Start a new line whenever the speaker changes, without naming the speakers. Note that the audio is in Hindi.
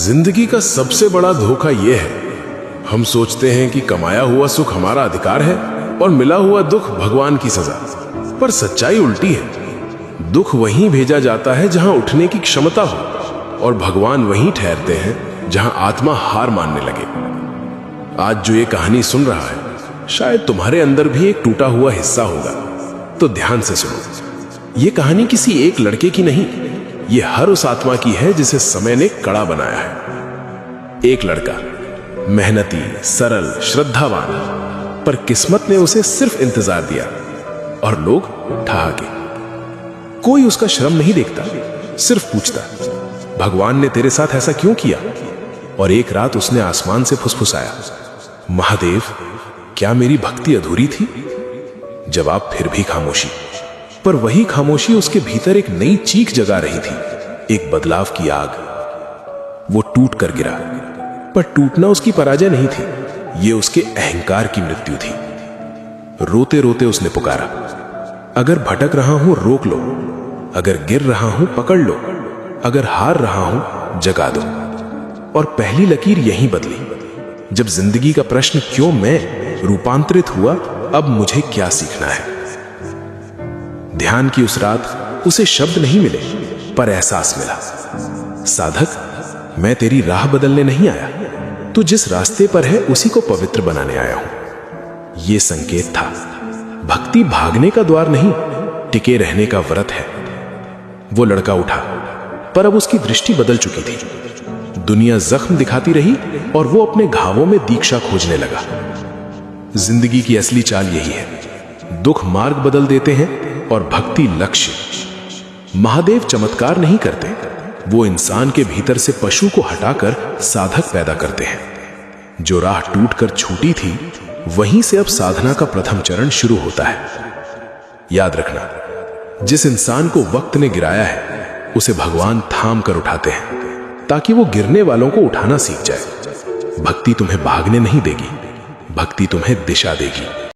जिंदगी का सबसे बड़ा धोखा यह है, हम सोचते हैं कि कमाया हुआ सुख हमारा अधिकार है और मिला हुआ दुख भगवान की सजा। पर सच्चाई उल्टी है। दुख वहीं भेजा जाता है जहां उठने की क्षमता हो, और भगवान वहीं ठहरते हैं जहां आत्मा हार मानने लगे। आज जो ये कहानी सुन रहा है, शायद तुम्हारे अंदर भी एक टूटा हुआ हिस्सा होगा। तो ध्यान से सुनो। ये कहानी किसी एक लड़के की नहीं, ये हर उस आत्मा की है जिसे समय ने कड़ा बनाया है। एक लड़का, मेहनती, सरल, श्रद्धावान, पर किस्मत ने उसे सिर्फ इंतजार दिया और लोग ठहाके। कोई उसका श्रम नहीं देखता, सिर्फ पूछता, भगवान ने तेरे साथ ऐसा क्यों किया? और एक रात उसने आसमान से फुसफुसाया, महादेव, क्या मेरी भक्ति अधूरी थी? जवाब फिर भी खामोशी। पर वही खामोशी उसके भीतर एक नई चीख जगा रही थी, एक बदलाव की आग। वो टूट कर गिरा, पर टूटना उसकी पराजय नहीं थी, ये उसके अहंकार की मृत्यु थी। रोते रोते उसने पुकारा, अगर भटक रहा हूं रोक लो, अगर गिर रहा हूं पकड़ लो, अगर हार रहा हूं जगा दो। और पहली लकीर यहीं बदली। जब जिंदगी का प्रश्न क्यों मैं रूपांतरित हुआ, अब मुझे क्या सीखना है। ध्यान की उस रात उसे शब्द नहीं मिले, पर एहसास मिला, साधक, मैं तेरी राह बदलने नहीं आया, तू जिस रास्ते पर है उसी को पवित्र बनाने आया हूं। यह संकेत था, भक्ति भागने का द्वार नहीं, टिके रहने का व्रत है। वो लड़का उठा, पर अब उसकी दृष्टि बदल चुकी थी। दुनिया जख्म दिखाती रही और वो अपने घावों में दीक्षा खोजने लगा। जिंदगी की असली चाल यही है, दुख मार्ग बदल देते हैं और भक्ति लक्ष्य। महादेव चमत्कार नहीं करते, वो इंसान के भीतर से पशु को हटाकर साधक पैदा करते हैं। जो राह टूटकर छूटी थी, वहीं से अब साधना का प्रथम चरण शुरू होता है। याद रखना, जिस इंसान को वक्त ने गिराया है, उसे भगवान थाम कर उठाते हैं, ताकि वो गिरने वालों को उठाना सीख जाए। भक्ति तुम्हें भागने नहीं देगी, भक्ति तुम्हें दिशा देगी।